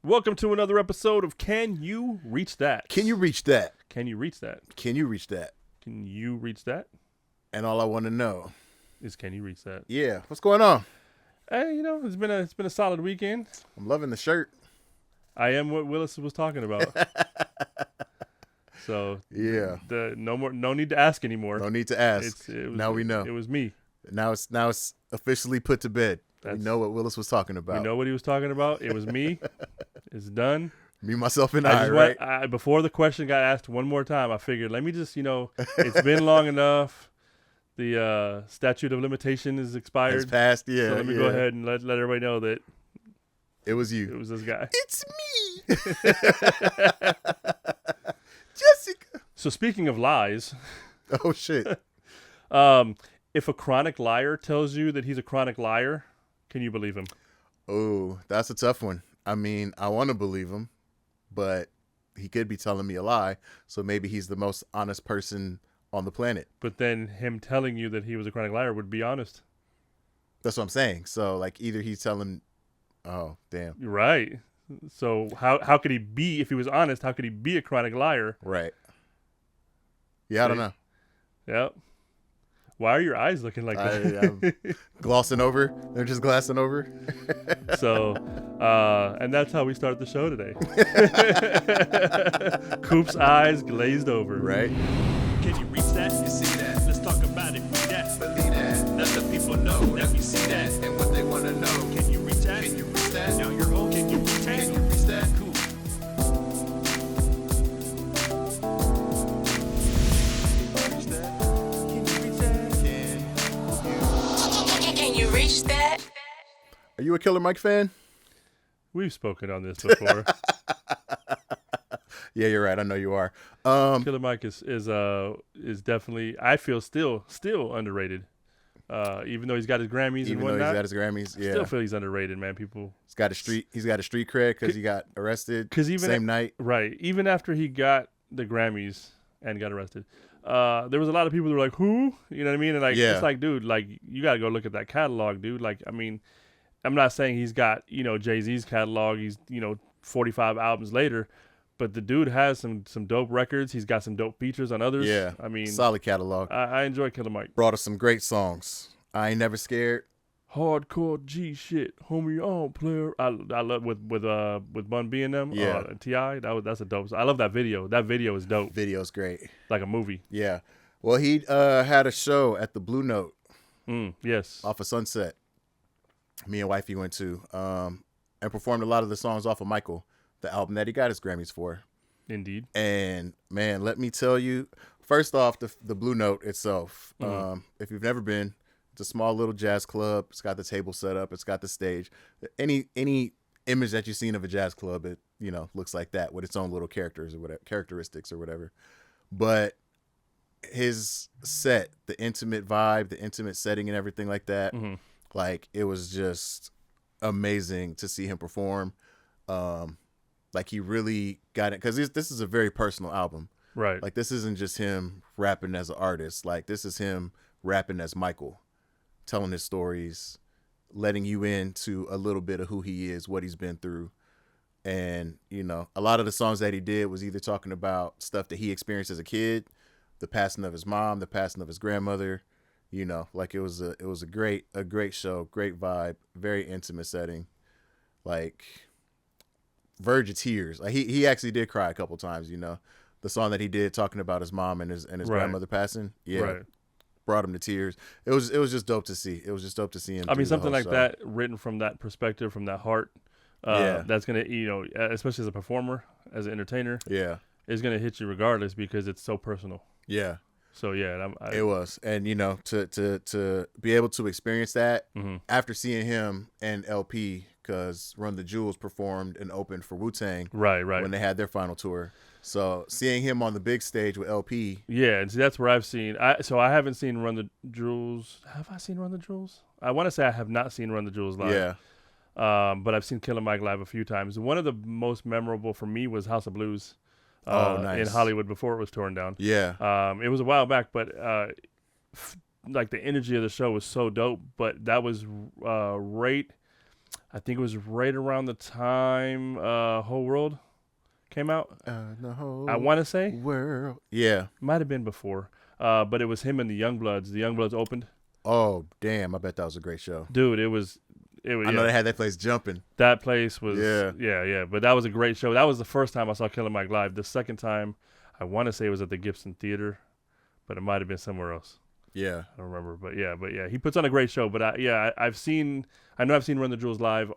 Welcome to another episode of Can You Reach That? Can you reach that? Can you reach that? Can you reach that? Can you reach that? And all I want to know is can you reach that? Yeah. What's going on? Hey, it's been a solid weekend. I'm loving the shirt. I am what Willis was talking about. So yeah. No need to ask anymore. No need to ask. Now we know. It was me. Now it's officially put to bed. We know what Willis was talking about. We know what he was talking about. It was me. It's done. Me, myself, and I, right? Before the question got asked one more time, I figured, let me just, it's been long enough. The statute of limitation is expired. It's passed, yeah. So let me go ahead and let everybody know that it was you. It was this guy. It's me. Jessica. So speaking of lies. Oh, shit. If a chronic liar tells you that he's a chronic liar, can you believe him? Oh, that's a tough one. I mean, I want to believe him, but he could be telling me a lie. So maybe he's the most honest person on the planet. But then him telling you that he was a chronic liar would be honest. That's what I'm saying. So like either he's telling, oh, damn. Right. So how could he be, if he was honest, how could he be a chronic liar? Right. Yeah, I don't know. Yep. Why are your eyes looking like that? I'm glossing over. They're just glassing over. So, and that's how we start the show today. Coop's eyes glazed over. Right. Can you reach that? You see that? Let's talk about it. Read that. Believe that. Let the people know that we see that and what they want to know. Can you reach that? Can you reach that? Now you're home. Can you reach that? Can you reach that? Cool. Are you a Killer Mike fan? We've spoken on this before. Yeah, you're right. I know you are. Killer Mike is definitely, I feel, still underrated. Even though he's got his Grammys and whatnot. Even though he's got his Grammys, yeah. I still feel he's underrated, man. He's got a street cred because he got arrested same night. Right. Even after he got the Grammys and got arrested, there was a lot of people that were like, who? You know what I mean? And It's like, dude, like, you got to go look at that catalog, dude. Like, I mean, I'm not saying he's got, Jay-Z's catalog. He's, 45 albums later. But the dude has some dope records. He's got some dope features on others. Yeah. I mean, solid catalog. I enjoy Killer Mike. Brought us some great songs. I Ain't Never Scared. Hardcore G shit, homie on player. I love with Bun B and them. Yeah. T.I. That's a dope. I love that video. That video is dope. Video's great. Like a movie. Yeah. Well, he had a show at the Blue Note. Yes. Off of Sunset. Me and wifey went to and performed a lot of the songs off of Michael, the album that he got his Grammys for. Indeed. And man, let me tell you, first off, the Blue Note itself. If you've never been, it's a small little jazz club. It's got the table set up. It's got the stage. Any image that you've seen of a jazz club, it looks like that with its own little characteristics or whatever. But his set, the intimate vibe, the intimate setting, and everything like that. Like, it was just amazing to see him perform. Like, he really got it. Because this is a very personal album. Right. Like, this isn't just him rapping as an artist. Like, this is him rapping as Michael, telling his stories, letting you into a little bit of who he is, what he's been through. And, a lot of the songs that he did was either talking about stuff that he experienced as a kid, the passing of his mom, the passing of his grandmother. Like it was a great show, great vibe, very intimate setting, like verge of tears. Like he actually did cry a couple times. The song that he did talking about his mom and his right. grandmother passing, brought him to tears. It was just dope to see. It was just dope to see him. I mean, something like that written from that perspective, from that heart. That's gonna, especially as a performer, as an entertainer, is gonna hit you regardless because it's so personal. Yeah. So yeah, it was, and to be able to experience that after seeing him and LP, because Run the Jewels performed and opened for Wu-Tang, right, when they had their final tour. So seeing him on the big stage with LP, and see, that's where I've seen. I haven't seen Run the Jewels. Have I seen Run the Jewels? I want to say I have not seen Run the Jewels live. Yeah. But I've seen Killer Mike live a few times. One of the most memorable for me was House of Blues. Nice. In Hollywood before it was torn down. Yeah. It was a while back, but like the energy of the show was so dope. But that was right I think it was right around the time Whole World came out. The whole I want to say world. Yeah. might have been before, but it was him and the Youngbloods. The Youngbloods opened. Oh damn! I bet that was a great show. Dude, it was. I know they had that place jumping. That place was. Yeah. Yeah. But that was a great show. That was the first time I saw Killer Mike live. The second time, I want to say it was at the Gibson Theater, but it might have been somewhere else. Yeah. I don't remember, but yeah, he puts on a great show. But I know I've seen Run the Jewels live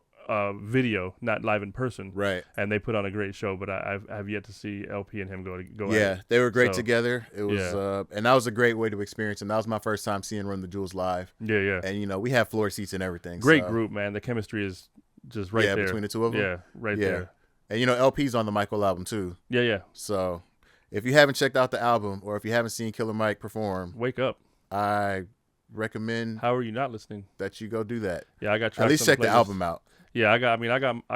video, not live in person. Right. And they put on a great show, but I've yet to see LP and him go. Yeah, they were great together. It was, and that was a great way to experience them. That was my first time seeing Run the Jewels live. Yeah. And we have floor seats and everything. Great group, man. The chemistry is just right there. Yeah, between the two of them. Yeah, right there. And LP's on the Michael album too. Yeah. So if you haven't checked out the album, or if you haven't seen Killer Mike perform, wake up. I recommend. How are you not listening? That you go do that. Yeah, I got tracks. At least check the album out. Yeah, I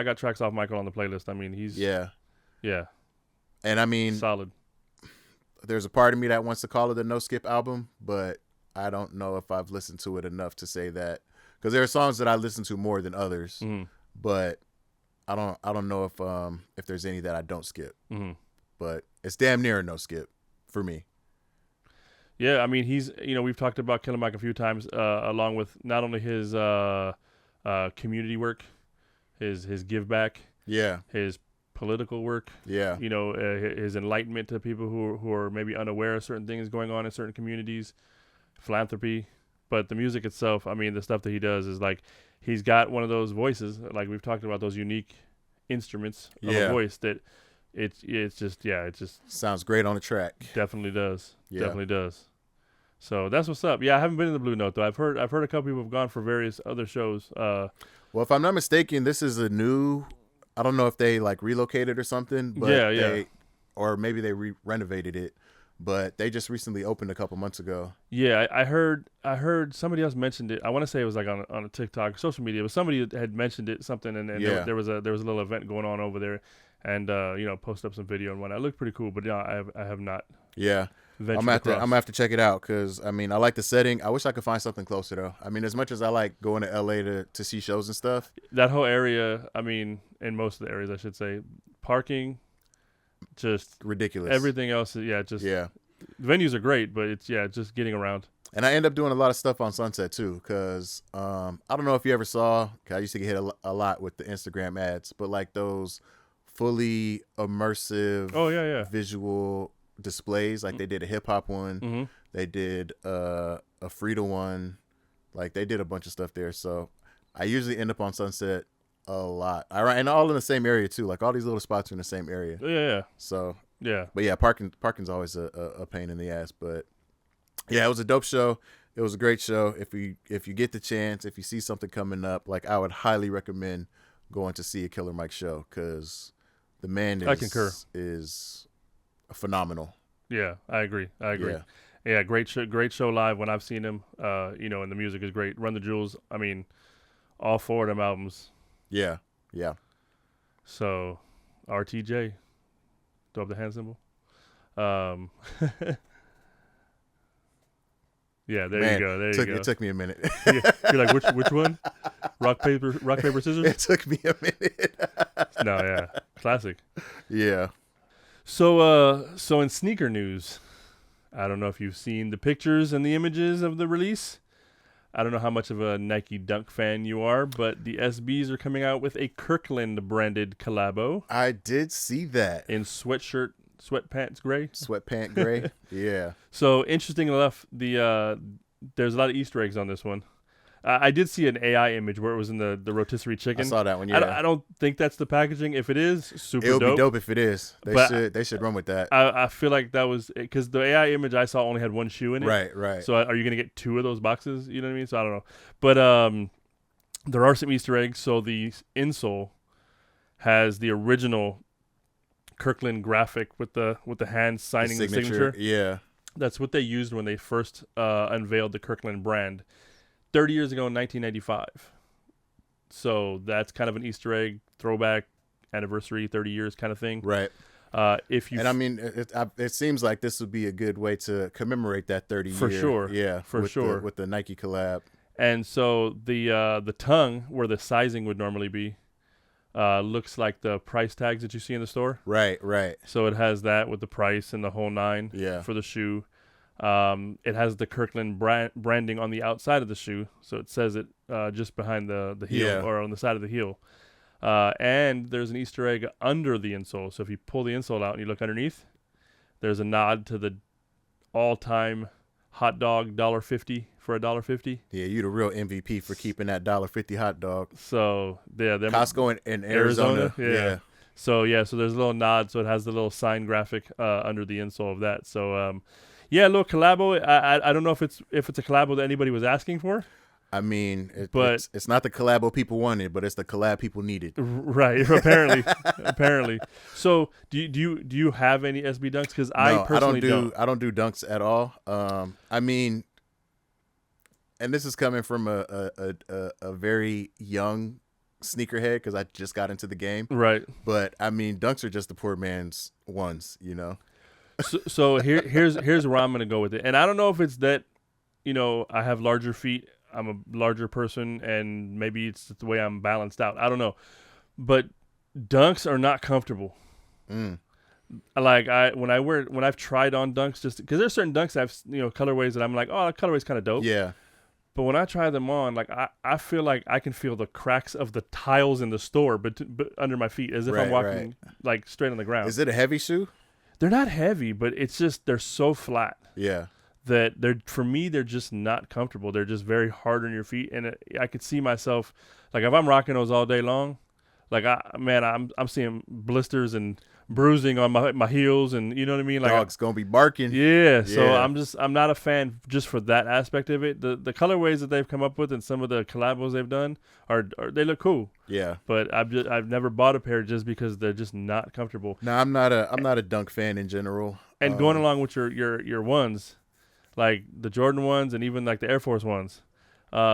got tracks off Michael on the playlist. I mean, he's yeah. And I mean, solid. There's a part of me that wants to call it a no skip album, but I don't know if I've listened to it enough to say that, because there are songs that I listen to more than others, but I don't know if there's any that I don't skip. But it's damn near a no skip for me. Yeah, I mean, he's we've talked about Killer Mike a few times, along with not only his community work, his give back, his political work, his enlightenment to people who are maybe unaware of certain things going on in certain communities, philanthropy. But the music itself, I mean, the stuff that he does is like, he's got one of those voices, like we've talked about, those unique instruments of a voice that it just sounds great on the track. Definitely does. Definitely does. So that's what's up. Yeah, I haven't been in the Blue Note though. I've heard a couple people have gone for various other shows. Well, if I'm not mistaken, this is a new. I don't know if they like relocated or something, but or maybe they renovated it. But they just recently opened a couple months ago. Yeah, I heard somebody else mentioned it. I want to say it was like on a TikTok, social media, but somebody had mentioned it, something, and there was a little event going on over there, and posted up some video and whatnot. It looked pretty cool, but I have not. Yeah. I'm gonna have to check it out, because I mean, I like the setting. I wish I could find something closer though. I mean, as much as I like going to LA to see shows and stuff, that whole area, I mean, in most of the areas I should say, parking, just ridiculous. Everything else venues are great, but it's just getting around. And I end up doing a lot of stuff on Sunset too, because I don't know if you ever saw, I used to get hit a lot with the Instagram ads, but like those fully immersive visual displays, like they did a hip hop one, they did a Frida one, like they did a bunch of stuff there. So I usually end up on Sunset a lot. And all in the same area too, like all these little spots are in the same area. So but yeah, parking's always a pain in the ass. But yeah, it was a dope show. It was a great show. If you get the chance, if you see something coming up, like I would highly recommend going to see a Killer Mike show, because the man is phenomenal. Yeah, I agree. Yeah, great show live when I've seen him. And the music is great. Run the Jewels, I mean, all four of them albums. Yeah. So, RTJ, throw up the hand symbol. Yeah, there you go. It took me a minute. You're like, which one? Rock, paper, scissors? It took me a minute. No, yeah. Classic. Yeah. So in sneaker news, I don't know if you've seen the pictures and the images of the release. I don't know how much of a Nike Dunk fan you are, but the SBs are coming out with a Kirkland branded collabo. I did see that. In sweatpants gray. Sweatpant gray. Yeah. So interesting enough, there's a lot of Easter eggs on this one. I did see an AI image where it was in the rotisserie chicken. I saw that one. Yeah. I don't think that's the packaging. If it is, super dope. It'll be dope if it is. They should run with that. I feel like that was because the AI image I saw only had one shoe in it. Right. So are you gonna get two of those boxes? You know what I mean? So I don't know. But there are some Easter eggs. So the insole has the original Kirkland graphic with the hand signing the signature. Yeah. That's what they used when they first unveiled the Kirkland brand 30 years ago in 1995. So that's kind of an Easter egg, throwback, anniversary, 30 years kind of thing. Right. It seems like this would be a good way to commemorate that 30 year. For sure. Yeah. For sure. With the Nike collab. And so the tongue where the sizing would normally be looks like the price tags that you see in the store. Right. So it has that with the price and the whole nine for the shoe. It has the Kirkland branding on the outside of the shoe, so it says it just behind the heel or on the side of the heel. And there's an Easter egg under the insole. So if you pull the insole out and you look underneath, there's a nod to the all-time hot dog $1.50 for $1.50. Yeah, you the real MVP for keeping that $1.50 hot dog. So yeah, Costco in Arizona. Yeah. So there's a little nod. So it has the little sign graphic under the insole of that. So a little collabo. I don't know if it's a collabo that anybody was asking for. I mean, it's not the collabo people wanted, but it's the collab people needed. Right, apparently. So, do you have any SB dunks? Because I personally don't. I don't do dunks at all. I mean, and this is coming from a very young sneakerhead because I just got into the game. Right. But I mean, dunks are just the poor man's ones, you know. So here's where I'm gonna go with it, and I don't know if it's that, I have larger feet. I'm a larger person, and maybe it's the way I'm balanced out. I don't know, but dunks are not comfortable. Like when I've tried on dunks, just because there's certain dunks I've colorways that I'm like, oh, that colorway's kind of dope. Yeah. But when I try them on, like I feel like I can feel the cracks of the tiles in the store, but under my feet, as if I'm walking like straight on the ground. Is it a heavy shoe? They're not heavy, but it's just they're so flat. Yeah. That for me they're just not comfortable. They're just very hard on your feet, and I could see myself like if I'm rocking those all day long, like I'm seeing blisters and bruising on my heels, and you know what I mean. Like dog's gonna be barking. Yeah. So I'm not a fan just for that aspect of it. The colorways that they've come up with and some of the collabos they've done are they look cool. Yeah. But I've never bought a pair just because they're just not comfortable. No, I'm not a dunk fan in general. And going along with your ones. Like the Jordan ones and even like the Air Force ones,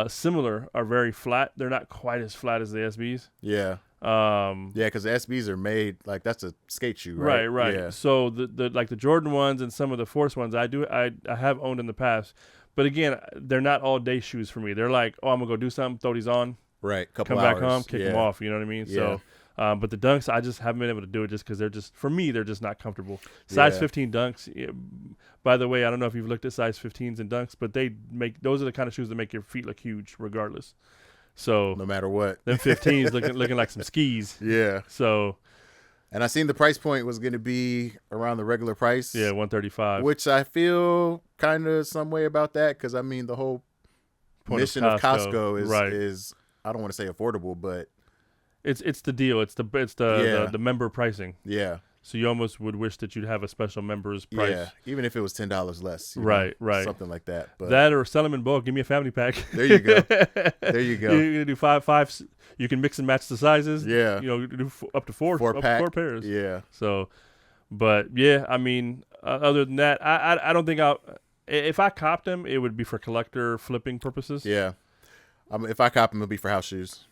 similar, are very flat. They're not quite as flat as the SBs. Yeah. Because the SBs are made like that's a skate shoe, right? Right. Yeah. So the like the Jordan ones and some of the Force ones, I have owned in the past, but again, they're not all day shoes for me. They're like, oh, I'm gonna go do something, throw these on, right, come back home, kick them off. You know what I mean? Yeah. So. But the dunks, I just haven't been able to do it just because for me, they're just not comfortable. Size 15 dunks. By the way, I don't know if you've looked at size 15s and dunks, but those are the kind of shoes that make your feet look huge regardless. So no matter what, them 15s looking like some skis. Yeah. So. And I seen the price point was going to be around the regular price. Yeah, $135. Which I feel kind of some way about that because I mean the whole mission of Costco is I don't want to say affordable, but. It's the deal. It's the member pricing. Yeah. So you almost would wish that you'd have a special member's price. Yeah. Even if it was $10 less. Right. Something like that. But that or sell them in bulk. Give me a family pack. There you go. You're gonna do five. You can mix and match the sizes. Yeah. Do up to four pairs. Yeah. So, but yeah, I mean, other than that, I don't think if I copped them, it would be for collector flipping purposes. Yeah. If I cop them, it'll be for house shoes.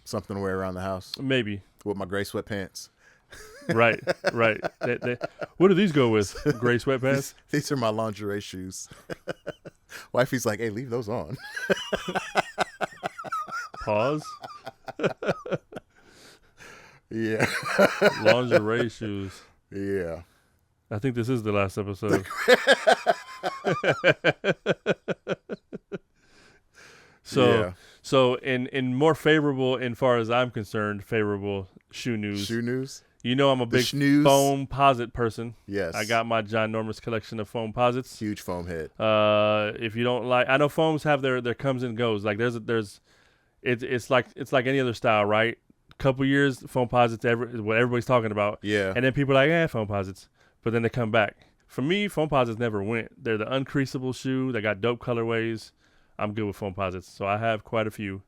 Something to wear around the house. Maybe. With my gray sweatpants. Right. What do these go with? Gray sweatpants? These are my lingerie shoes. Wifey's like, hey, leave those on. Pause. Yeah. Lingerie shoes. Yeah. I think this is the last episode. So in more favorable, in far as I'm concerned, favorable shoe news. Shoe news? You know I'm a big Foamposite person. Yes. I got my ginormous collection of Foamposites. Huge foam head. If you don't like, I know foams have their comes and goes. Like it's like any other style, right? Couple years, Foamposites is what everybody's talking about. Yeah. And then people are like, Foamposites. But then they come back. For me, Foamposites never went. They're the uncreasable shoe. They got dope colorways. I'm good with Foamposites, so I have quite a few.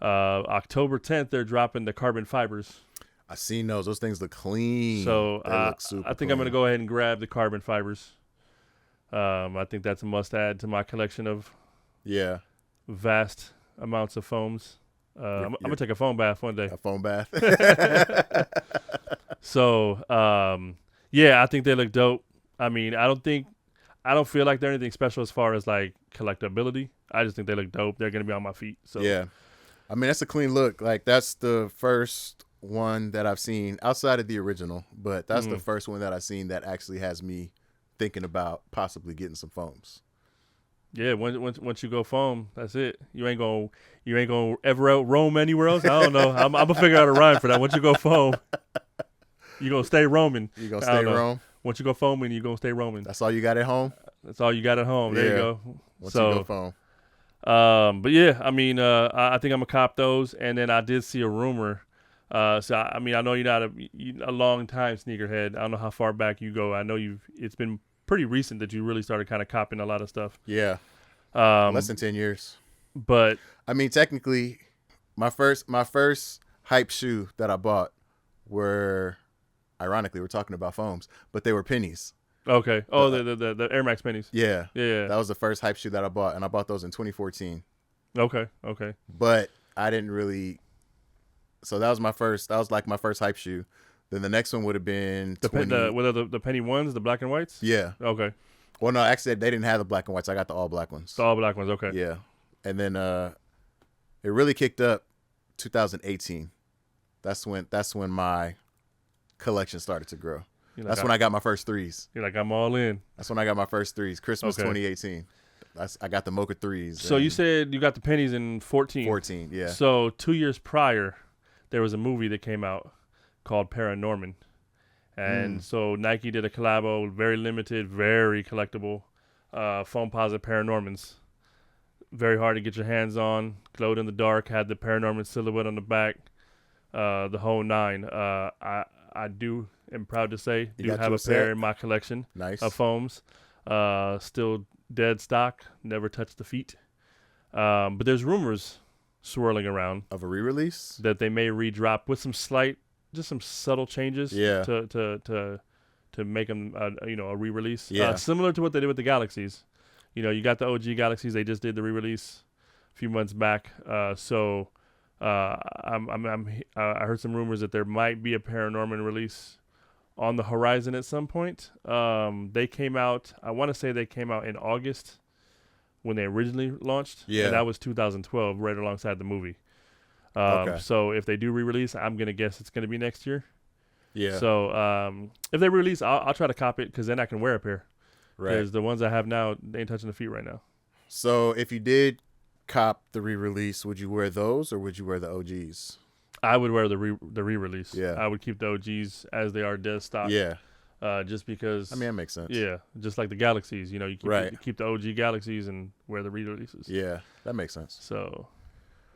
October 10th, they're dropping the carbon fibers. I seen those. Those things look clean. So look super I think I'm going to go ahead and grab the carbon fibers. I think that's a must-add to my collection of vast amounts of foams. I'm going to take a foam bath one day. A foam bath. So, I think they look dope. I mean, I don't feel like they're anything special as far as like collectability. I just think they look dope. They're gonna be on my feet. So yeah, I mean that's a clean look. Like that's the first one that I've seen outside of the original, but that's the first one that I've seen that actually has me thinking about possibly getting some foams. Yeah, once you go foam, that's it. You ain't gonna ever out roam anywhere else. I don't know. I'm gonna figure out a rhyme for that. Once you go foam, you gonna stay roaming. You gonna stay roam. Once you go foaming, you gonna stay roaming. That's all you got at home. That's all you got at home. There you go. Once you go foam. But yeah, I mean, I think I'm gonna cop those, and then I did see a rumor. So I mean, I know you're not a long time sneakerhead. I don't know how far back you go. I know it's been pretty recent that you really started kind of copping a lot of stuff. Yeah. Less than 10 years. But I mean, technically, my first hype shoe that I bought were, ironically, we're talking about foams, but they were pennies. Okay. Oh, the Air Max pennies. Yeah. Yeah. That was the first hype shoe that I bought, and I bought those in 2014. Okay. But I didn't really. So that was my first hype shoe. Then the next one would have been the penny ones, the black and whites. Yeah. Okay. Well, no, actually they didn't have the black and whites. I got the all black ones. The all black ones. Okay. Yeah. And then it really kicked up 2018. That's when my collection started to grow. That's when I got my first threes. You're like, I'm all in. That's when I got my first threes. Christmas 2018. I got the Mocha threes. So you said you got the pennies in 14. 14, yeah. So 2 years prior, there was a movie that came out called Paranorman. And so Nike did a collabo, very limited, very collectible, Foamposite Paranormans. Very hard to get your hands on. Glowed in the dark, had the Paranorman silhouette on the back, the whole nine. I am proud to say, do have a pair in my collection. Nice. Of foams. Still dead stock, never touched the feet. But there's rumors swirling around of a re-release that they may re-drop with some subtle changes. Yeah. To make them a re-release. Yeah. Similar to what they did with the Galaxies. You got the OG Galaxies. They just did the re-release a few months back. I heard some rumors that there might be a Paranorman release on the horizon at some point. They came out. I want to say they came out in August when they originally launched. Yeah. And that was 2012, right alongside the movie. Okay. So if they do re-release, I'm gonna guess it's gonna be next year. Yeah. So if they release, I'll try to cop it because then I can wear a pair. Right. Because the ones I have now, they ain't touching the feet right now. So if you did cop the re-release, would you wear those or would you wear the OGs? I would wear the re-release. Yeah. I would keep the OGs as they are dead stock. Yeah. Just because. I mean, that makes sense. Yeah. Just like the Galaxies, you keep the OG Galaxies and wear the re-releases. Yeah, that makes sense. So,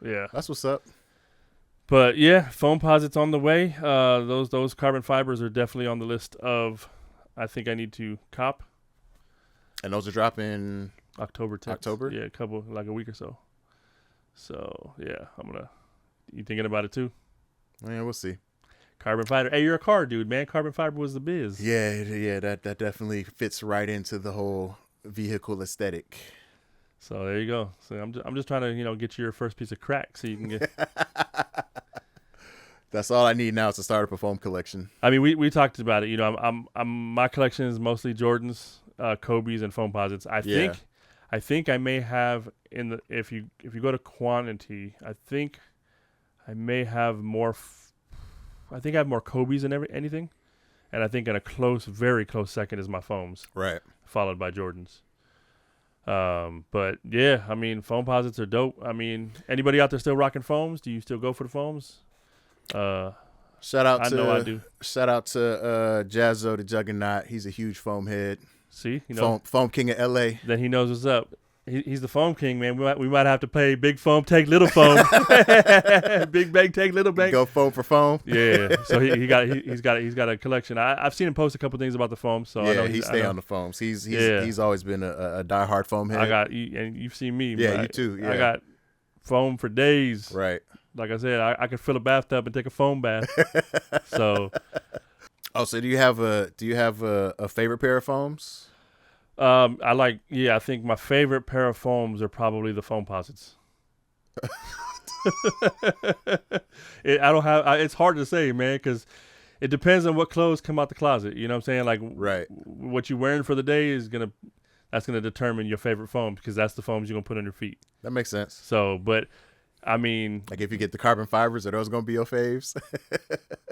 yeah. That's what's up. But yeah, Foamposite's on the way. Those carbon fibers are definitely on the list of I think I need to cop. And those are dropping October 10th. October? Yeah, a week or so. So yeah, you thinking about it too? Yeah, we'll see. Carbon fiber. Hey, you're a car dude, man. Carbon fiber was the biz. Yeah, that definitely fits right into the whole vehicle aesthetic. So there you go. So I'm just trying to get you your first piece of crack so you can get. That's all I need now to start up a foam collection. I mean, we talked about it. My collection is mostly Jordans, Kobe's, and Foamposites. I think I may have if you go to quantity, I think I may have more. I think I have more Kobe's than anything, and I think in a very close second is my foams. Right. Followed by Jordans. But yeah, I mean, Foamposites are dope. I mean, anybody out there still rocking foams? Do you still go for the foams? Shout out I to know I do. Shout out to Jazzo the Juggernaut. He's a huge foam head. See, foam king of LA. Then he knows what's up. He's the foam king, man. We might have to play big foam, take little foam. Big bank, take little bank. Go foam for foam. Yeah. So he's got a collection. I've seen him post a couple things about the foam. So yeah, I know he stay on the foams. He's always been a diehard foam head. And you've seen me. Yeah, right? you too. Yeah. I got foam for days. Right. Like I said, I could fill a bathtub and take a foam bath. So. Oh, so do you have a favorite pair of foams? I think my favorite pair of foams are probably the Foamposites. It's hard to say, man, because it depends on what clothes come out the closet. You know what I'm saying? Like, right. What you're wearing for the day is gonna That's going to determine your favorite foam because that's the foams you're going to put on your feet. That makes sense. So, but I mean, like if you get the carbon fibers, are those going to be your faves?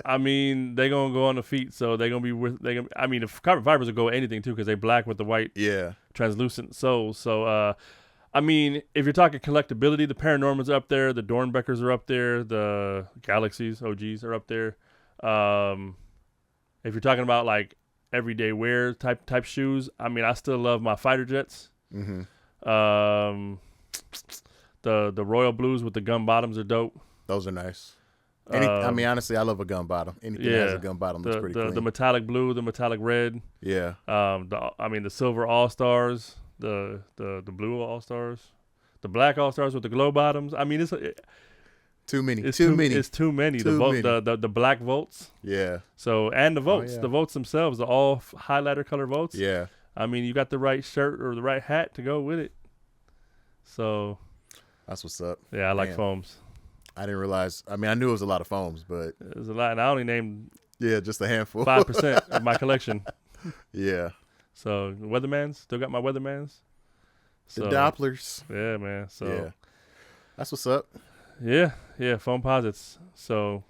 I mean, they're going to go on the feet, so they're going to be with. I mean, the carbon fibers will go with anything too because they black with the white, translucent soles. So, I mean, if you're talking collectability, the Paranormals are up there, the Dornbeckers are up there, the Galaxies OGs are up there. If you're talking about like everyday wear type shoes, I mean, I still love my Fighter Jets. Mm-hmm. The Royal Blues with the gum bottoms are dope. Those are nice. I mean, honestly, I love a gum bottom. Anything that has a gum bottom looks pretty clean. The metallic blue, the metallic red. Yeah. The silver All Stars, the blue All Stars, the black All Stars with the glow bottoms. I mean, too many. It's too many. The black Volts. Yeah. So and the Volts, the Volts themselves, the all highlighter color Volts. Yeah. I mean, you got the right shirt or the right hat to go with it. So. That's what's up. Yeah, I like foams. I didn't realize. I mean, I knew it was a lot of foams, but there's a lot, and I only named just a handful, 5% of my collection. Yeah. So Weathermans, still got my Weathermans. The Dopplers. Yeah, man. So yeah, that's what's up. Yeah, Foamposites. So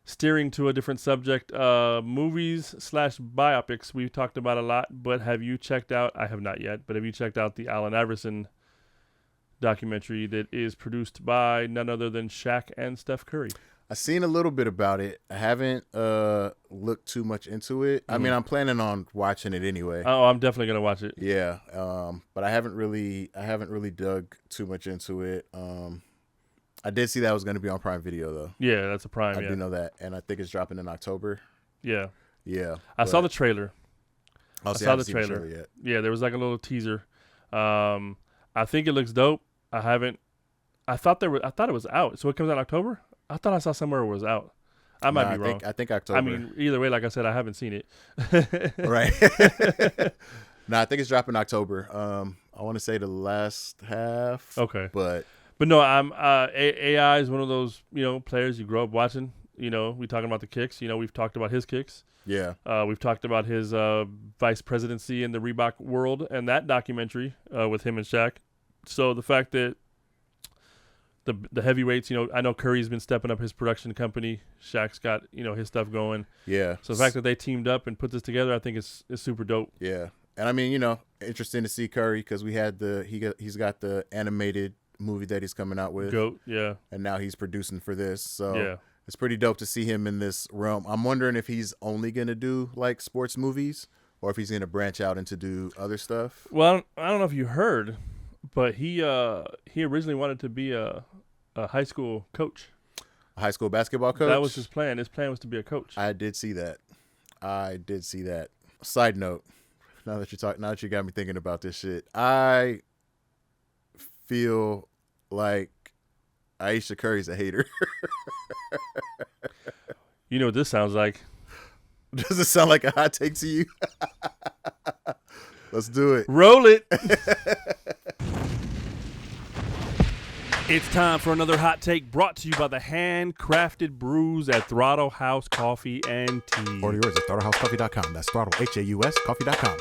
steering to a different subject, movies / biopics. We've talked about a lot, but have you checked out? I have not yet, but have you checked out the Allen Iverson documentary that is produced by none other than Shaq and Steph Curry? I've seen a little bit about it. I haven't looked too much into it. I mean, I'm planning on watching it anyway. Oh, I'm definitely gonna watch it. Yeah, but I haven't really dug too much into it. I did see that it was going to be on Prime Video though. Yeah, that's a Prime. I do know that, and I think it's dropping in October. Yeah. I saw the trailer. I saw the trailer yet. Yeah, there was like a little teaser. I think it looks dope. I thought it was out. So it comes out in October? I thought I saw somewhere it was out. I might be wrong. I think October. I mean, either way, like I said, I haven't seen it. Right. No, I think it's dropping October. I want to say the last half. Okay. But no, I'm AI is one of those, players you grow up watching. We talking about the kicks. We've talked about his kicks. Yeah. We've talked about his vice presidency in the Reebok world and that documentary with him and Shaq. So the fact that the heavyweights, I know Curry's been stepping up his production company. Shaq's got, his stuff going. Yeah. So the fact that they teamed up and put this together, I think is super dope. Yeah. And I mean, interesting to see Curry because we had he's got the animated movie that he's coming out with. GOAT, yeah. And now he's producing for this. So yeah. It's pretty dope to see him in this realm. I'm wondering if he's only going to do like sports movies or if he's going to branch out into do other stuff. Well, I don't know if you heard, but he originally wanted to be a high school coach. A high school basketball coach? That was his plan. His plan was to be a coach. I did see that. Side note, now that you got me thinking about this shit, I feel like Ayesha Curry's a hater. You know what this sounds like? Does it sound like a hot take to you? Let's do it. Roll it. It's time for another hot take brought to you by the handcrafted brews at Throttle House Coffee and Tea. Order yours at throttlehousecoffee.com. That's throttle, Haus, coffee.com.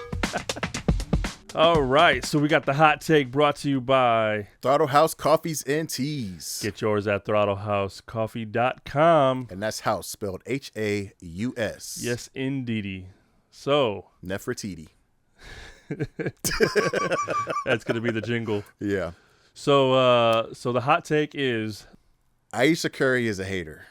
All right, so we got the hot take brought to you by Throttle House Coffees and Teas. Get yours at throttlehousecoffee.com. And that's house spelled Haus. Yes, indeedy. So Nefertiti. That's gonna be the jingle. Yeah. So the hot take is Ayesha Curry is a hater.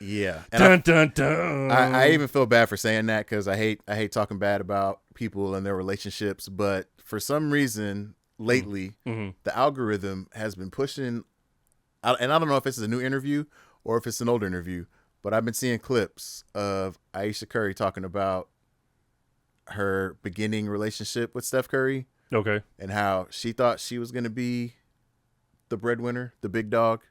Yeah. And dun, dun, dun. I even feel bad for saying that because I hate talking bad about people and their relationships. But for some reason lately, the algorithm has been pushing. And I don't know if this is a new interview or if it's an old interview, but I've been seeing clips of Ayesha Curry talking about her beginning relationship with Steph Curry. Okay. And how she thought she was going to be the breadwinner, the big dog.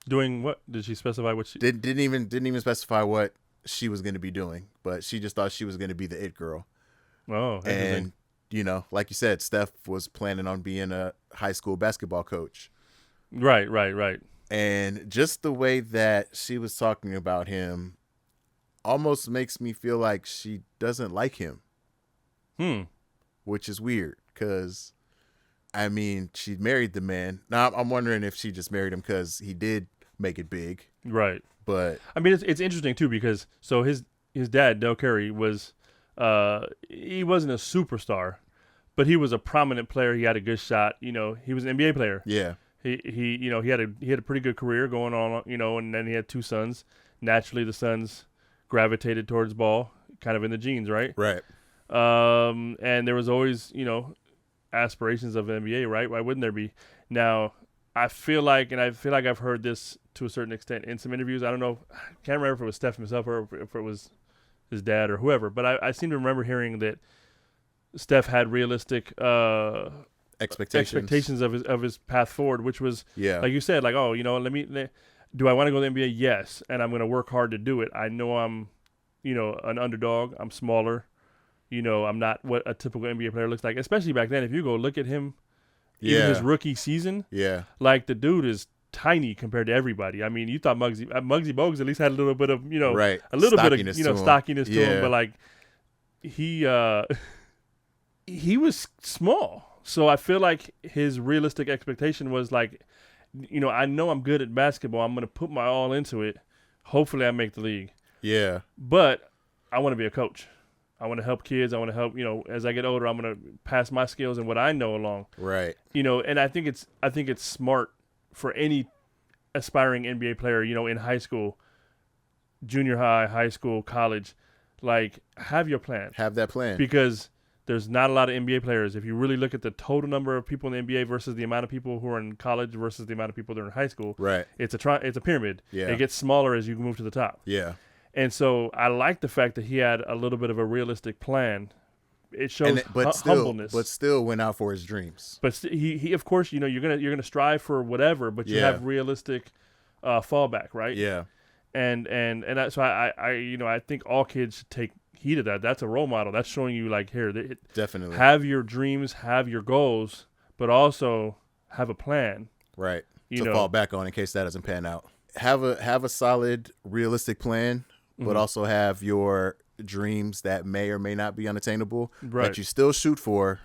Doing what? Did she specify what she didn't even specify what she was going to be doing, but she just thought she was going to be the it girl. Oh, and like you said, Steph was planning on being a high school basketball coach. Right. And just the way that she was talking about him almost makes me feel like she doesn't like him. which is weird because, I mean, she married the man. Now I'm wondering if she just married him because he did make it big. Right. But I mean, it's interesting too because so his dad, Del Curry, was he wasn't a superstar, but he was a prominent player. He had a good shot. You know, he was an NBA player. Yeah. He you know, he had a pretty good career going on, you know, and then he had 2 sons. Naturally, the sons gravitated towards ball, kind of in the genes, right? Right. And there was always, you know, aspirations of the NBA, right? Why wouldn't there be? Now, I feel like I've heard this to a certain extent in some interviews. I don't know, I can't remember if it was Steph himself or if it was his dad or whoever, but I seem to remember hearing that Steph had realistic expectations of his path forward, which was, like you said, like, oh, you know, do I want to go to the NBA? Yes, and I'm going to work hard to do it. I know I'm, you know, an underdog. I'm smaller. You know, I'm not what a typical NBA player looks like, especially back then. If you go look at him, even his rookie season, like the dude is tiny compared to everybody. I mean, you thought Muggsy Bogues at least had a little bit of, you know, a little bit of, you know, stockiness to him, but like he was small. So I feel like his realistic expectation was like, you know, I know I'm good at basketball. I'm going to put my all into it. Hopefully I make the league. Yeah. But I want to be a coach. I want to help kids. I want to help, you know, as I get older, I'm going to pass my skills and what I know along. Right. You know, and I think it's smart for any aspiring NBA player, you know, in high school, junior high, high school, college, like have your plan. Have that plan. Because there's not a lot of NBA players. If you really look at the total number of people in the NBA versus the amount of people who are in college versus the amount of people that are in high school, right? It's a pyramid. Yeah. It gets smaller as you move to the top. Yeah. And so I like the fact that he had a little bit of a realistic plan. It shows humbleness. But still went out for his dreams. But he of course, you know, you're gonna strive for whatever, but you have realistic fallback, right? Yeah. And so I you know, I think all kids should take heed of that. That's a role model. That's showing you like, here, definitely have your dreams, have your goals, but also have a plan, right? To fall back on in case that doesn't pan out. Have a solid, realistic plan, but also have your dreams that may or may not be unattainable, that you still shoot for.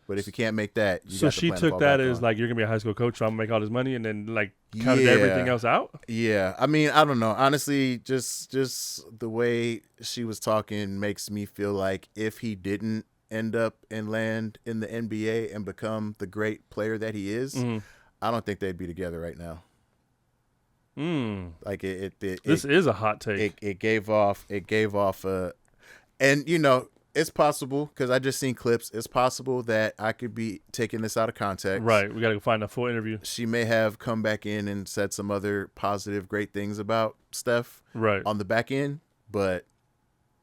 But if you can't make that, you got she took that as like, you're gonna be a high school coach, so I'm gonna make all this money, and then like counted everything else out. Yeah, I mean, I don't know. Honestly, just the way she was talking makes me feel like if he didn't end up and land in the NBA and become the great player that he is, I don't think they'd be together right now. Like this is a hot take. It gave off and you know. It's possible, because I just seen clips. It's possible that I could be taking this out of context. Right. We got to find a full interview. She may have come back in and said some other positive, great things about Steph on the back end. But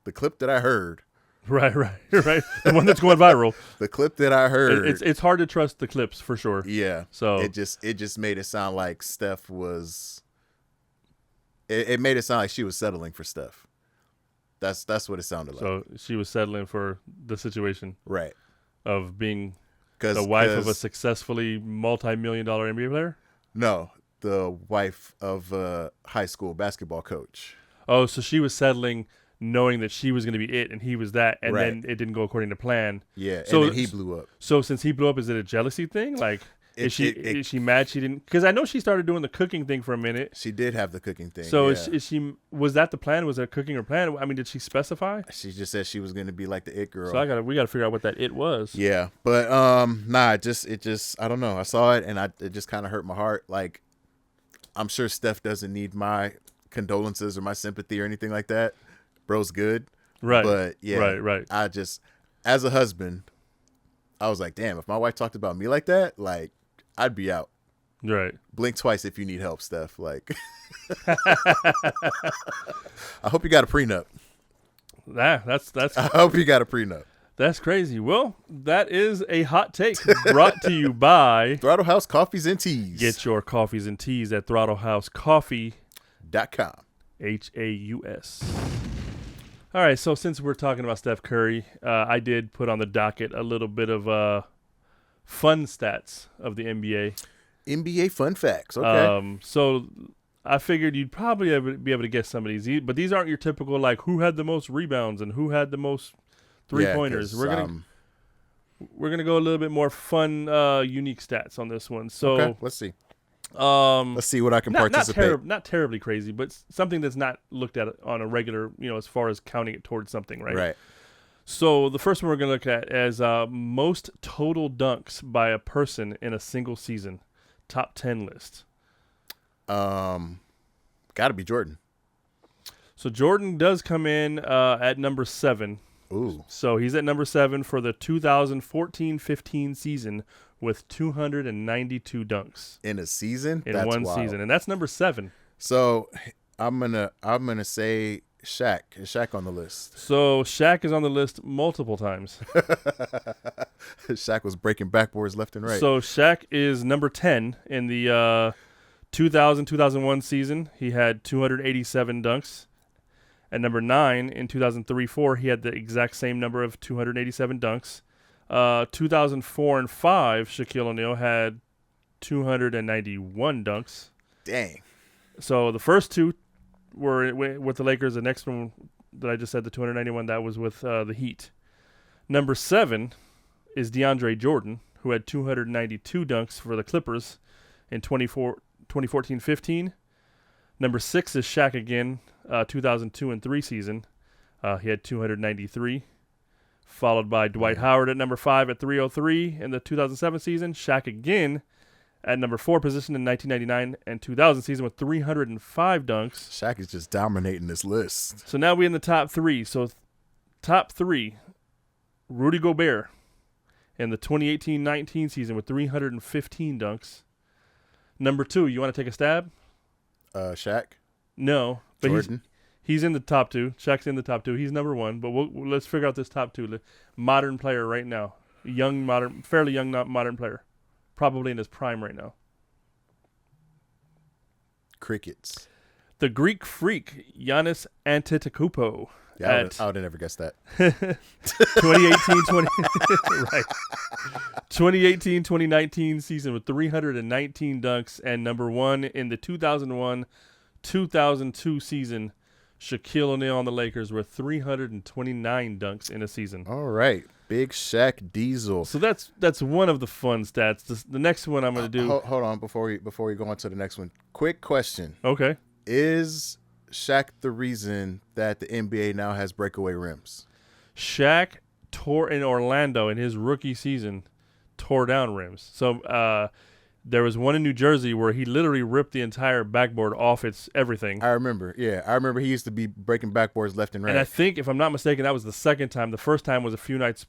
the clip that I heard. Right. The one that's going viral. The clip that I heard. It's hard to trust the clips, for sure. Yeah. So it just made it sound like Steph was. It made it sound like she was settling for Steph. That's what it sounded like. So she was settling for the situation, right? Of being the wife of a successfully multi-million-dollar NBA player. No, the wife of a high school basketball coach. Oh, so she was settling, knowing that she was going to be it, and he was that, and then it didn't go according to plan. Yeah, so and then he blew up. So since he blew up, is it a jealousy thing? Like, is she mad she didn't? Because I know she started doing the cooking thing for a minute. She did have the cooking thing. So was that the plan? Was it cooking or plan? I mean, did she specify? She just said she was going to be like the it girl. So we got to figure out what that it was. Yeah, but it just I don't know. I saw it and it just kind of hurt my heart. Like, I'm sure Steph doesn't need my condolences or my sympathy or anything like that. Bro's good, right? But yeah, right. I just, as a husband, I was like, damn, if my wife talked about me like that, like, I'd be out. Right. Blink twice if you need help, Steph. Like, I hope you got a prenup. That's. I hope you got a prenup. That's crazy. Well, that is a hot take brought to you by Throttle House Coffees and Teas. Get your coffees and teas at throttlehousecoffee.com. HAUS. All right. So since we're talking about Steph Curry, I did put on the docket a little bit of fun stats of the NBA. NBA fun facts. Okay. So I figured you'd probably be able to guess some of these, but these aren't your typical like who had the most rebounds and who had the most 3-pointers. we're gonna go a little bit more fun, unique stats on this one. So okay, let's see. Let's see what I can participate. Not terribly crazy, but something that's not looked at on a regular, as far as counting it towards something, right? Right. So the first one we're gonna look at is most total dunks by a person in a single season. Top 10 list. Gotta be Jordan. So Jordan does come in at number 7. Ooh. So he's at number 7 for the 2014-15 season with 292 dunks In a season? in That's one wild. season, and that's number 7. So I'm gonna say Shaq. Is Shaq on the list? So Shaq is on the list multiple times. Shaq was breaking backboards left and right. So Shaq is number 10 in the 2000-2001 season. He had 287 dunks. At number 9 in 2003-04, he had the exact same number of 287 dunks. 2004 and 5, Shaquille O'Neal had 291 dunks. Dang. So the first two were with the Lakers. The next one that I just said, the 291, that was with the Heat. Number 7 is DeAndre Jordan, who had 292 dunks for the Clippers in 2014-15. Number 6 is Shaq again, 2002 and 3 season. He had 293. Followed by Dwight Howard at number 5 at 303 in the 2007 season. Shaq again at number 4 position in 1999 and 2000 season with 305 dunks. Shaq is just dominating this list. So now we're in the top 3. So top 3, Rudy Gobert in the 2018-19 season with 315 dunks. Number 2, you want to take a stab? Shaq? No. But Jordan? He's in the top 2. Shaq's in the top 2. He's number 1. But let's figure out this top 2. Modern player right now. Fairly young modern player. Probably in his prime right now. Crickets. The Greek freak, Giannis Antetokounmpo. Yeah, I would have never guessed that. 2018-2019 season with 319 dunks, and number 1 in the 2001-2002 season, Shaquille O'Neal on the Lakers with 329 dunks in a season. All right. Big Shaq Diesel. So that's one of the fun stats. The next one I'm going to do. Hold on before we go on to the next one. Quick question. Okay. Is Shaq the reason that the NBA now has breakaway rims? Shaq tore in Orlando in his rookie season, tore down rims. So there was one in New Jersey where he literally ripped the entire backboard off its everything. I remember. Yeah, I remember he used to be breaking backboards left and right. And I think, if I'm not mistaken, that was the second time. The first time was a few nights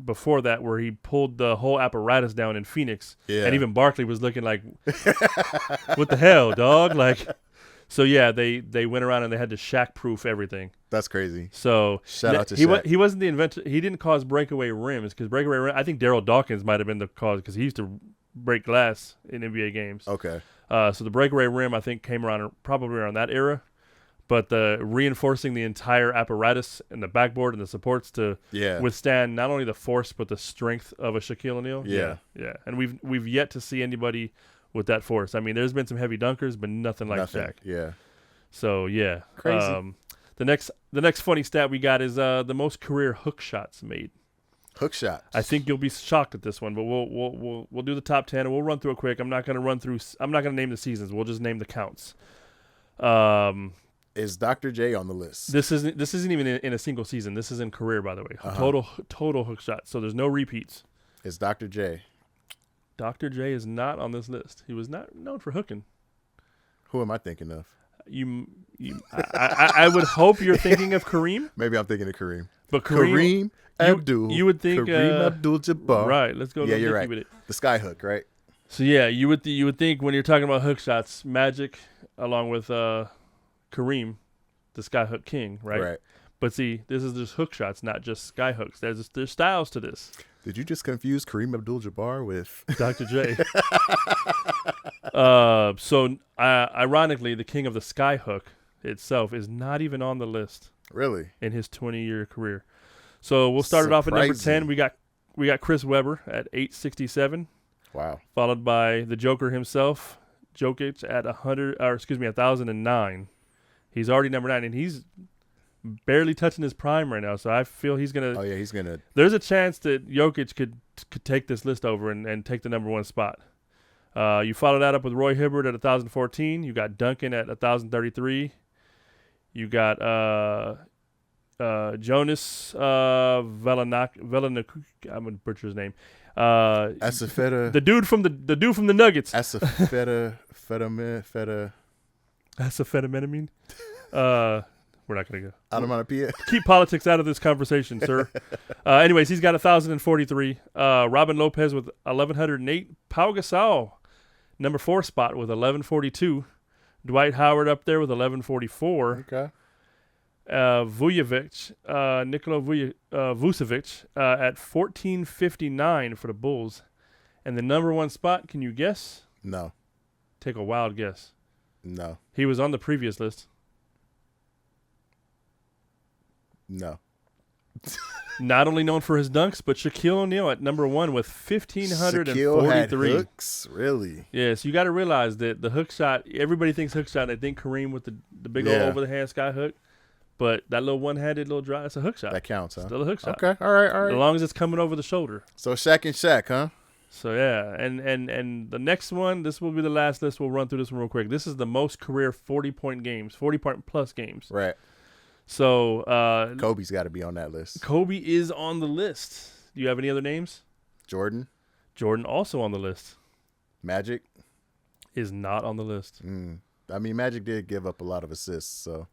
before that where he pulled the whole apparatus down in Phoenix. Yeah. And even Barkley was looking like, what the hell, dog? Like, so yeah, they went around and they had to Shaq-proof everything. That's crazy. So shout out to Shaq. He wasn't the inventor. He didn't cause breakaway rims, because breakaway rims, I think Daryl Dawkins might have been the cause, because he used to break glass in NBA games. Okay. So the breakaway rim, I think, came probably around that era. But the reinforcing the entire apparatus and the backboard and the supports to withstand not only the force but the strength of a Shaquille O'Neal. Yeah. And we've yet to see anybody with that force. I mean, there's been some heavy dunkers, but nothing like Shaq. Yeah. So yeah, crazy. The next funny stat we got is the most career hook shots made. Hook shots. I think you'll be shocked at this one, but we'll do the top 10 and we'll run through it quick. I'm not gonna name the seasons. We'll just name the counts. Is Dr. J on the list? This isn't even in a single season. This is in career, by the way. Total hook shots. So there's no repeats. Is Dr. J? Dr. J is not on this list. He was not known for hooking. Who am I thinking of? I would hope you're thinking of Kareem. Maybe I'm thinking of Kareem. But Kareem Abdul. You would think Kareem Abdul-Jabbar. Right. Let's go. Yeah, you're right. With it. The sky hook, right? So yeah, you would think when you're talking about hook shots, Magic along with Kareem, the sky hook king, right? Right. But see, this is just hook shots, not just sky hooks. There's styles to this. Did you just confuse Kareem Abdul-Jabbar with Dr. J? So ironically, the king of the sky hook itself is not even on the list. Really? In his 20-year career. So we'll start it off at number 10. We got Chris Webber at 867. Wow. Followed by the Joker himself, Jokic at 1,009. He's already number 9, and he's barely touching his prime right now. So I feel he's gonna. Oh yeah, he's gonna. There's a chance that Jokic could could take this list over and take the number one spot. You follow that up with Roy Hibbert at 1,014. You got Duncan at 1,033. You got Jonas Velenak. I'm gonna butcher his name. Asafeta. The dude from the Nuggets. Asafeta. Acetaminophen. We're not going to go. Onomatopoeia. Keep politics out of this conversation, sir. Anyways, he's got 1,043. Robin Lopez with 1,108. Pau Gasol, number 4 spot with 1,142. Dwight Howard up there with 1,144. Okay. Nikola Vucevic at 1,459 for the Bulls. And the number 1 spot, can you guess? No. Take a wild guess. No. He was on the previous list. No. Not only known for his dunks, but Shaquille O'Neal at number 1 with 1,543. Shaquille had hooks? Really? Yes, you got to realize that the hook shot, everybody thinks hook shot. They think Kareem with the big old over-the-hand sky hook. But that little one-handed little drive, it's a hook shot. That counts, huh? Still a hook shot. Okay, all right. As long as it's coming over the shoulder. So Shaq and Shaq, huh? So, yeah. And the next one, this will be the last list. We'll run through this one real quick. This is the most career 40-point games, 40-point-plus games. Right. So Kobe's got to be on that list. Kobe is on the list. Do you have any other names? Jordan also on the list. Magic is not on the list. I mean, Magic did give up a lot of assists, so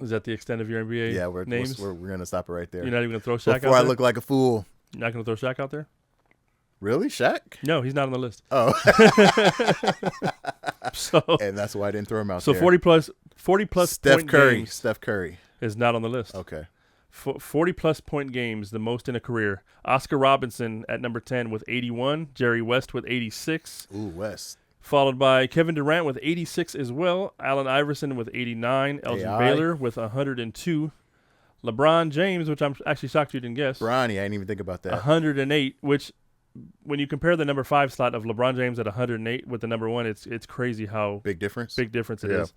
is that the extent of your NBA names? We're gonna stop it right there. You're not even gonna throw Shaq out there? Before I look like a fool. You're not gonna throw Shaq out there? Really? Shaq? No, he's not on the list. Oh. So and that's why I didn't throw him out there. So 40 plus Steph Curry is not on the list. Okay. 40 plus point games, the most in a career. Oscar Robertson at number 10 with 81. Jerry West with 86. Ooh, West. Followed by Kevin Durant with 86 as well. Allen Iverson with 89. Elgin Baylor with 102. LeBron James, which I'm actually shocked you didn't guess. Bronny, I didn't even think about that. 108, which when you compare the number 5 slot of LeBron James at 108 with the number 1, it's crazy how big difference it is.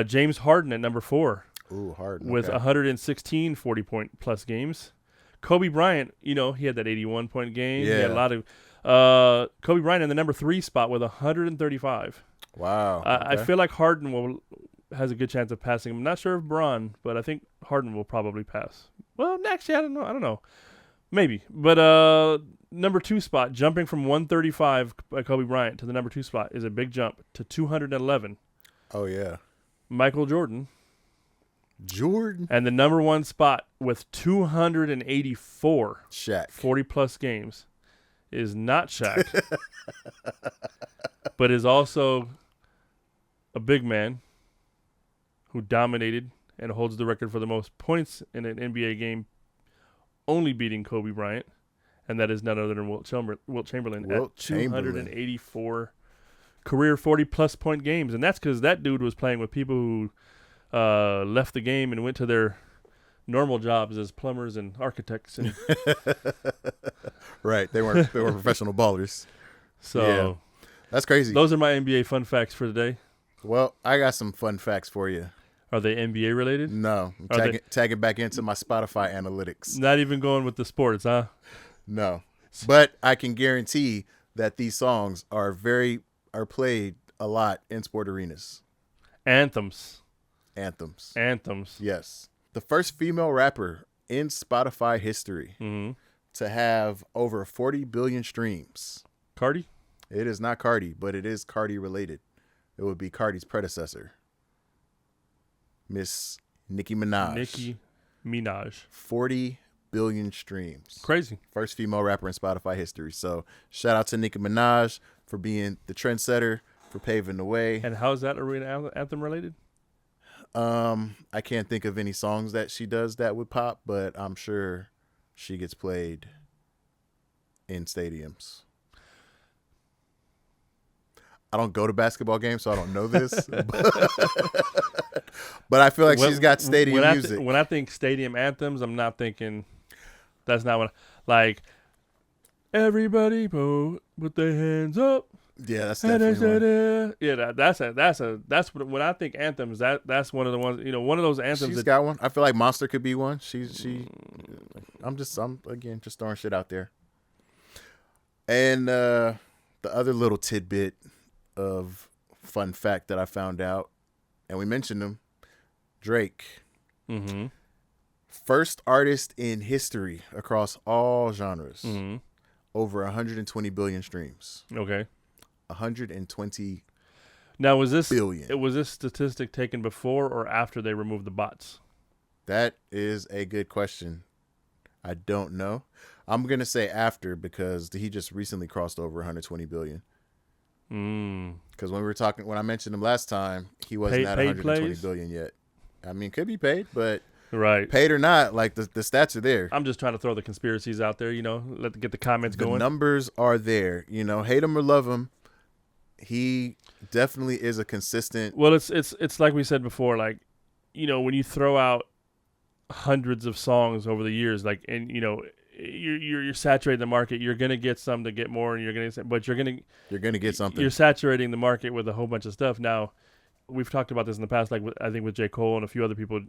James Harden at number 4. Ooh, Harden. With 116 40-point plus games. Kobe Bryant, he had that 81-point game. Yeah. He had a lot of Kobe Bryant in the number 3 spot with 135. Wow. Okay. I feel like Harden has a good chance of passing him. I'm not sure if Bron, but I think Harden will probably pass. Well, actually, I don't know. Maybe. But number 2 spot, jumping from 135 by Kobe Bryant to the number 2 spot is a big jump to 211. Oh, yeah. Michael Jordan. And the number 1 spot with 284 Shaq 40-plus games is not Shaq, but is also a big man who dominated and holds the record for the most points in an NBA game, only beating Kobe Bryant, and that is none other than Wilt Chamberlain at 284 career 40-plus point games. And that's because that dude was playing with people who left the game and went to their normal jobs as plumbers and architects. And right. They were professional ballers. So yeah. That's crazy. Those are my NBA fun facts for today. Well, I got some fun facts for you. Are they NBA related? No. I'm tagging back into my Spotify analytics. Not even going with the sports, huh? No. But I can guarantee that these songs are played a lot in sport arenas. Anthems. Yes. The first female rapper in Spotify history to have over 40 billion streams. Cardi? It is not Cardi, but it is Cardi related. It would be Cardi's predecessor, Miss Nicki Minaj. 40 billion streams. Crazy. First female rapper in Spotify history. So shout out to Nicki Minaj for being the trendsetter, for paving the way. And how is that arena anthem related? I can't think of any songs that she does that would pop, but I'm sure she gets played in stadiums. I don't go to basketball games, so I don't know this. But I feel like she's got stadium music. When I think stadium anthems, I'm not thinking. That's not what. Like, everybody put their hands up. Yeah, that's definitely one. Yeah, that's what, when I think anthems. That's one of the ones. One of those anthems. She's got one. I feel like Monster could be one. I'm again just throwing shit out there. And the other little tidbit of fun fact that I found out, and we mentioned him, Drake. Mm-hmm. First artist in history across all genres. Mm-hmm. Over 120 billion streams. Okay. 120 Now, was this statistic taken before or after they removed the bots? That is a good question. I don't know. I'm going to say after because he just recently crossed over 120 billion. Because when I mentioned him last time, he wasn't at 120 billion yet. I mean, could be paid, but right, paid or not, like the stats are there. I'm just trying to throw the conspiracies out there, get the comments going. The numbers are there. Hate him or love him, he definitely is a consistent. Well, it's like we said before, like, when you throw out hundreds of songs over the years, like, and you're saturating the market, you're gonna get some to get more, and you're gonna get something. You're saturating the market with a whole bunch of stuff. Now, we've talked about this in the past, like I think with J. Cole and a few other people.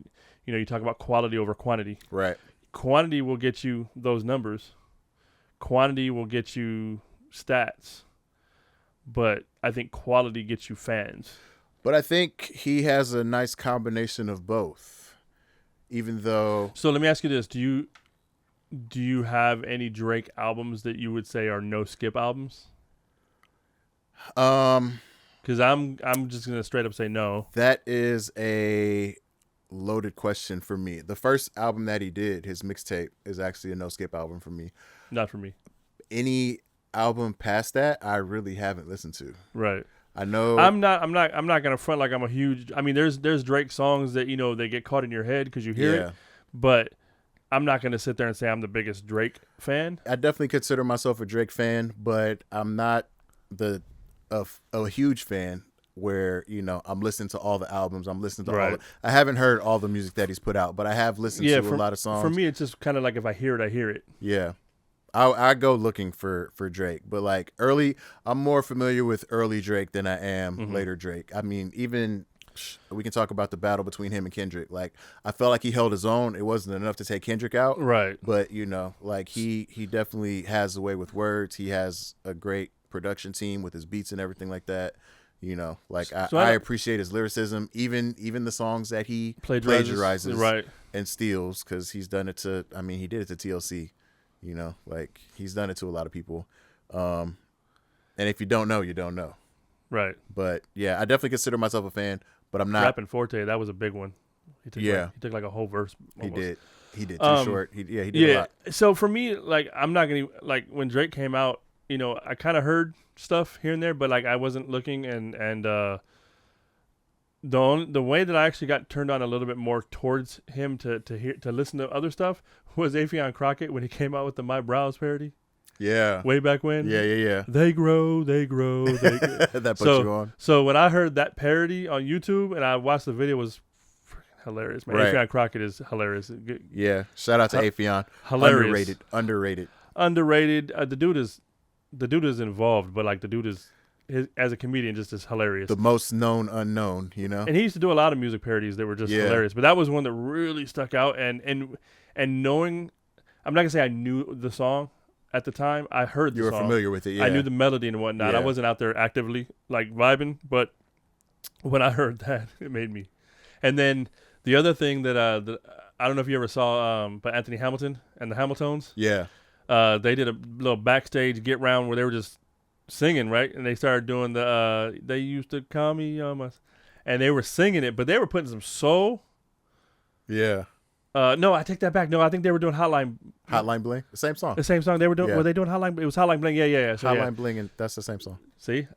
You talk about quality over quantity. Right. Quantity will get you those numbers. Quantity will get you stats. But I think quality gets you fans. But I think he has a nice combination of both. Even though. So let me ask you this: Do you have any Drake albums that you would say are no skip albums? Because I'm just gonna straight up say no. That is a loaded question for me. The first album that he did, his mixtape, is actually a no skip album for me. Not for me. Any album past that, I really haven't listened to. Right. I know. I'm not gonna front like I'm a huge. I mean, there's Drake songs that they get caught in your head because you hear it, but I'm not gonna sit there and say I'm the biggest Drake fan. I definitely consider myself a Drake fan, but I'm not a huge fan where I'm listening to all the albums. I'm listening to I haven't heard all the music that he's put out, but I have listened to a lot of songs. For me, it's just kind of like if I hear it, I hear it. Yeah. I go looking for Drake, but like I'm more familiar with early Drake than I am later Drake. I mean, even we can talk about the battle between him and Kendrick. Like, I felt like he held his own. It wasn't enough to take Kendrick out, right? But like he definitely has a way with words. He has a great production team with his beats and everything like that. Like I appreciate his lyricism, even the songs that he plagiarizes right, and steals, because he's done it to. I mean, he did it to TLC. Like he's done it to a lot of people. And if you don't know, you don't know. Right. But yeah, I definitely consider myself a fan, but I'm not. Rapping Forte, that was a big one. He took like a whole verse. Almost. He did. Too short. He did a lot. So for me, like, I'm not going to, like, when Drake came out, I kind of heard stuff here and there, but like I wasn't looking, and the way that I actually got turned on a little bit more towards him to listen to other stuff was Affion Crockett when he came out with the My Brows parody. Yeah. Way back when. Yeah. They grow. They grow. That put you on. So when I heard that parody on YouTube and I watched the video, it was freaking hilarious, man. Right. Affion Crockett is hilarious. Yeah. Shout out to Affion. Hilarious. Underrated. The dude is involved, but like the dude is, as a comedian, just is hilarious. The most known unknown, And he used to do a lot of music parodies that were just hilarious. But that was one that really stuck out. And knowing, I'm not gonna say I knew the song at the time. I heard the song. You were familiar with it, yeah. I knew the melody and whatnot. Yeah. I wasn't out there actively like vibing, but when I heard that, it made me. And then the other thing that I don't know if you ever saw, but Anthony Hamilton and the Hamiltones. Yeah. They did a little backstage get round where they were just singing, right? And they started doing the they used to call me and they were singing it, but they were putting some soul. Yeah. No, I take that back. No, I think they were doing Hotline Bling. The same song. The same song they were doing. Yeah. Were they doing Hotline? It was Hotline Bling. Yeah. So, Hotline Bling, and that's the same song. See,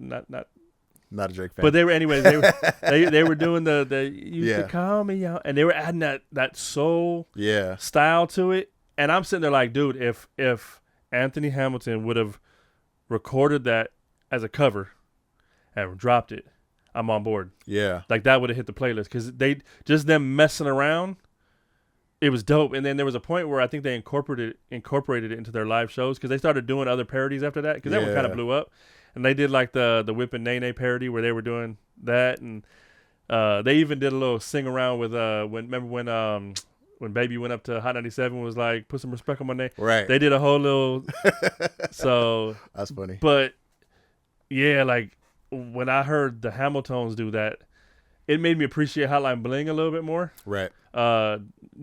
not a Drake fan. But they were, anyways. They were doing the used to call me out, and they were adding that soul style to it. And I'm sitting there like, dude, if Anthony Hamilton would have recorded that as a cover and dropped it, I'm on board. Yeah, like that would have hit the playlist because them messing around. It was dope. And then there was a point where I think they incorporated it into their live shows because they started doing other parodies after that because that one kind of blew up. And they did like the Whip and Nene parody where they were doing that. And they even did a little sing around with, remember when when Baby went up to Hot 97 was like, put some respect on my name. Right. They did a whole little. So that's funny. But yeah, like when I heard the Hamiltones do that, it made me appreciate Hotline Bling a little bit more. Right.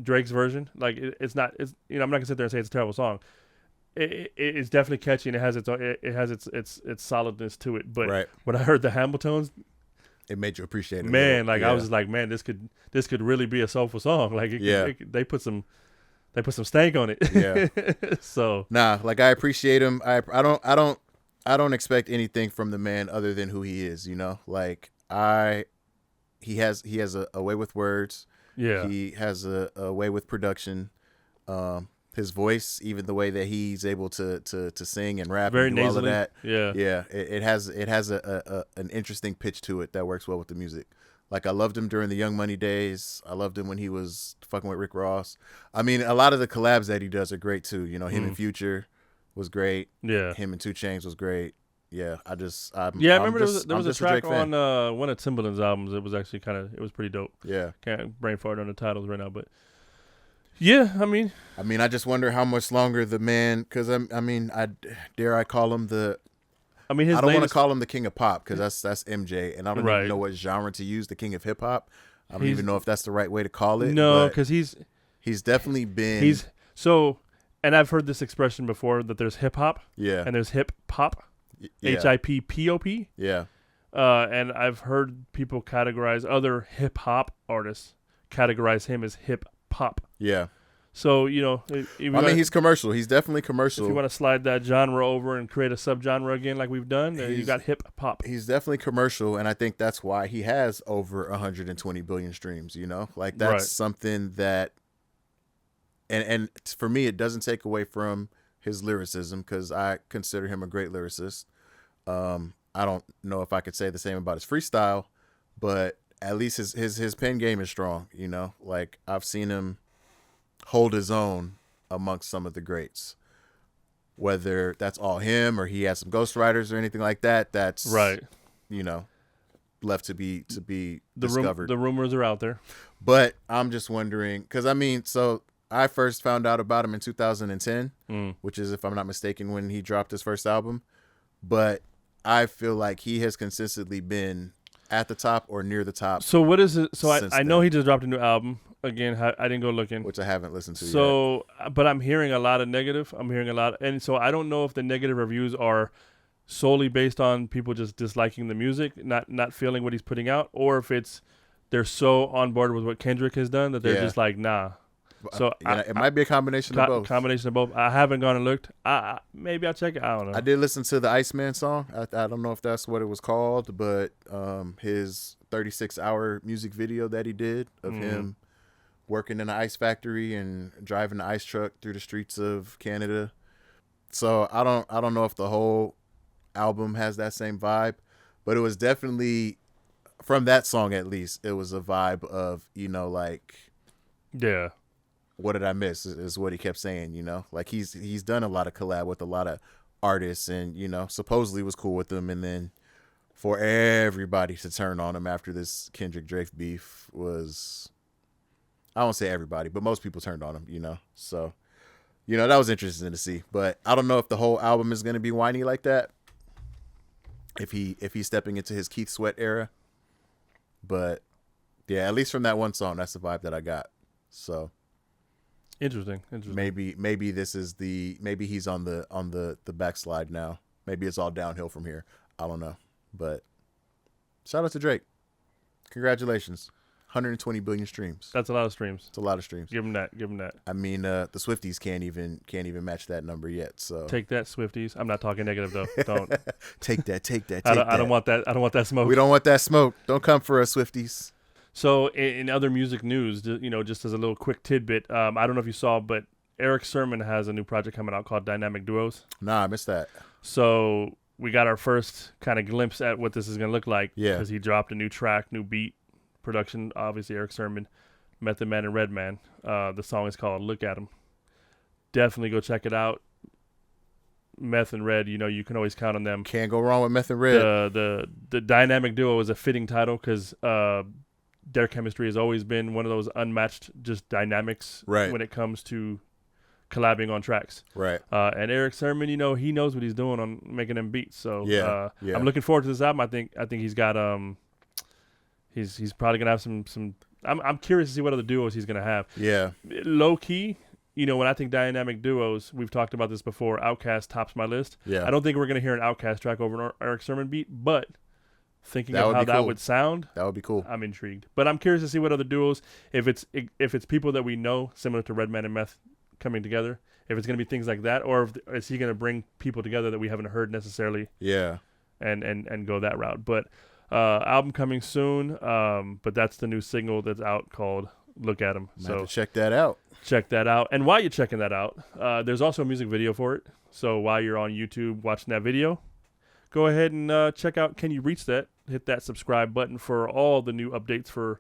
Drake's version, like it's not. It's I'm not gonna sit there and say it's a terrible song. It's definitely catchy and it has its solidness to it. But when I heard the Hamiltones, it made you appreciate it. Man, like I was just like, man, this could really be a soulful song. Like they put some stank on it. Yeah. So like I appreciate him. I don't expect anything from the man other than who he is. Like he has a way with words. Yeah. He has a way with production. His voice, even the way that he's able to sing and rap, very and do nasally. all of that. Yeah. It has an interesting pitch to it that works well with the music. Like I loved him during the Young Money days. I loved him when he was fucking with Rick Ross. I mean, a lot of the collabs that he does are great too. Him and Future was great. Yeah. Him and 2 Chainz was great. Yeah. I remember there was a track on one of Timbaland's albums. It was actually it was pretty dope. Yeah. Can't brain fart on the titles right now, but. Yeah, I mean, I just wonder how much longer the man, because dare I call him I don't want to call him the king of pop because that's MJ, and I don't even know what genre to use, the king of hip hop. I don't even know if that's the right way to call it. No, because he's definitely been and I've heard this expression before that there's hip hop, and there's hip pop, HIPPOP, and I've heard people categorize other hip hop artists categorize him as hip pop. Yeah. So, he's commercial. He's definitely commercial. If you want to slide that genre over and create a subgenre again like we've done, you got hip hop. He's definitely commercial, and I think that's why he has over 120 billion streams, Like that's something that and for me it doesn't take away from his lyricism because I consider him a great lyricist. I don't know if I could say the same about his freestyle, but at least his pen game is strong, Like I've seen him hold his own amongst some of the greats. Whether that's all him or he has some ghostwriters or anything like that, that's left to be discovered. The rumors are out there. But I'm just wondering, because so I first found out about him in 2010, which is, if I'm not mistaken, when he dropped his first album. But I feel like he has consistently been at the top or near the top. So what is it? So I know he just dropped a new album. Again, I didn't go looking. Which I haven't listened to yet. But I'm hearing a lot of negative. And so I don't know if the negative reviews are solely based on people just disliking the music, not feeling what he's putting out, or if they're so on board with what Kendrick has done that they're just like, nah. So it might be a combination of both. Combination of both. I haven't gone and looked. Maybe I'll check it. I don't know. I did listen to the Iceman song. I don't know if that's what it was called, but his 36-hour music video that he did of him working in an ice factory and driving the ice truck through the streets of Canada. So I don't know if the whole album has that same vibe, but it was definitely, from that song at least, it was a vibe of, what did I miss is what he kept saying, like he's done a lot of collab with a lot of artists and, supposedly was cool with them. And then for everybody to turn on him after this Kendrick Drake beef was, I won't say everybody, but most people turned on him, So, that was interesting to see. But I don't know if the whole album is going to be whiny like that. If he's stepping into his Keith Sweat era. But yeah, at least from that one song, that's the vibe that I got. So interesting. Maybe this is maybe he's on the backslide now. Maybe it's all downhill from here. I don't know. But shout out to Drake. Congratulations. 120 billion streams. That's a lot of streams. It's a lot of streams. Give him that. I mean, the Swifties can't even match that number yet. So take that, Swifties. I'm not talking negative though. Don't take that. I don't want that. I don't want that smoke. We don't want that smoke. Don't come for us, Swifties. So in other music news, just as a little quick tidbit, I don't know if you saw, but Erick Sermon has a new project coming out called Dynamic Duos. Nah, I missed that. So we got our first kind of glimpse at what this is going to look like. Yeah. Because he dropped a new track, new beat. Production, obviously Erick Sermon, Method Man and Redman. The song is called Look At 'Em. Definitely go check it out. Meth and Red, you can always count on them. Can't go wrong with Meth and Red. The Dynamic Duo is a fitting title because their chemistry has always been one of those unmatched just dynamics when it comes to collabing on tracks. Right. And Erick Sermon, he knows what he's doing on making them beats. So I'm looking forward to this album. I think he's got he's probably gonna have some. I'm curious to see what other duos he's gonna have. Yeah. Low key, when I think dynamic duos, we've talked about this before. Outkast tops my list. Yeah. I don't think we're gonna hear an Outkast track over an Erick Sermon beat, but thinking of how that would sound, that would be cool. I'm intrigued. But I'm curious to see what other duos, if it's people that we know, similar to Redman and Meth coming together, if it's gonna be things like that, or is he gonna bring people together that we haven't heard necessarily? Yeah. And go that route. But album coming soon. But that's the new single that's out called Look at 'Em. So check that out. Check that out. And while you're checking that out, there's also a music video for it. So while you're on YouTube watching that video, go ahead and check out Can You Reach That? Hit that subscribe button for all the new updates for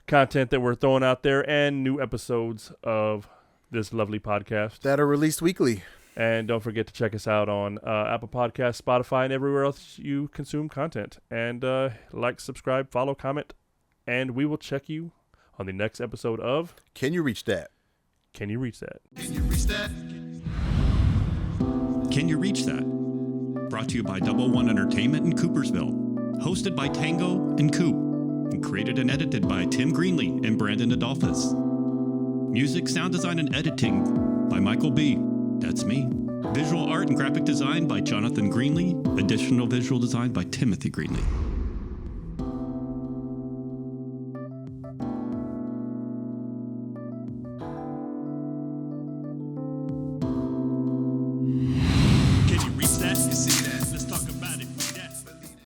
content that we're throwing out there and new episodes of this lovely podcast that are released weekly. And don't forget to check us out on Apple Podcasts, Spotify, and everywhere else you consume content. And like, subscribe, follow, comment, and we will check you on the next episode of Can You Reach That? Can You Reach That? Can you reach that? Can You Reach That? Brought to you by Double One Entertainment in Coopersville. Hosted by Tango and Coop. And created and edited by Tim Greenlee and Brandon Adolphus. Music, sound design, and editing by Michael B. That's me. Visual art and graphic design by Jonathan Greenlee. Additional visual design by Timothy Greenlee.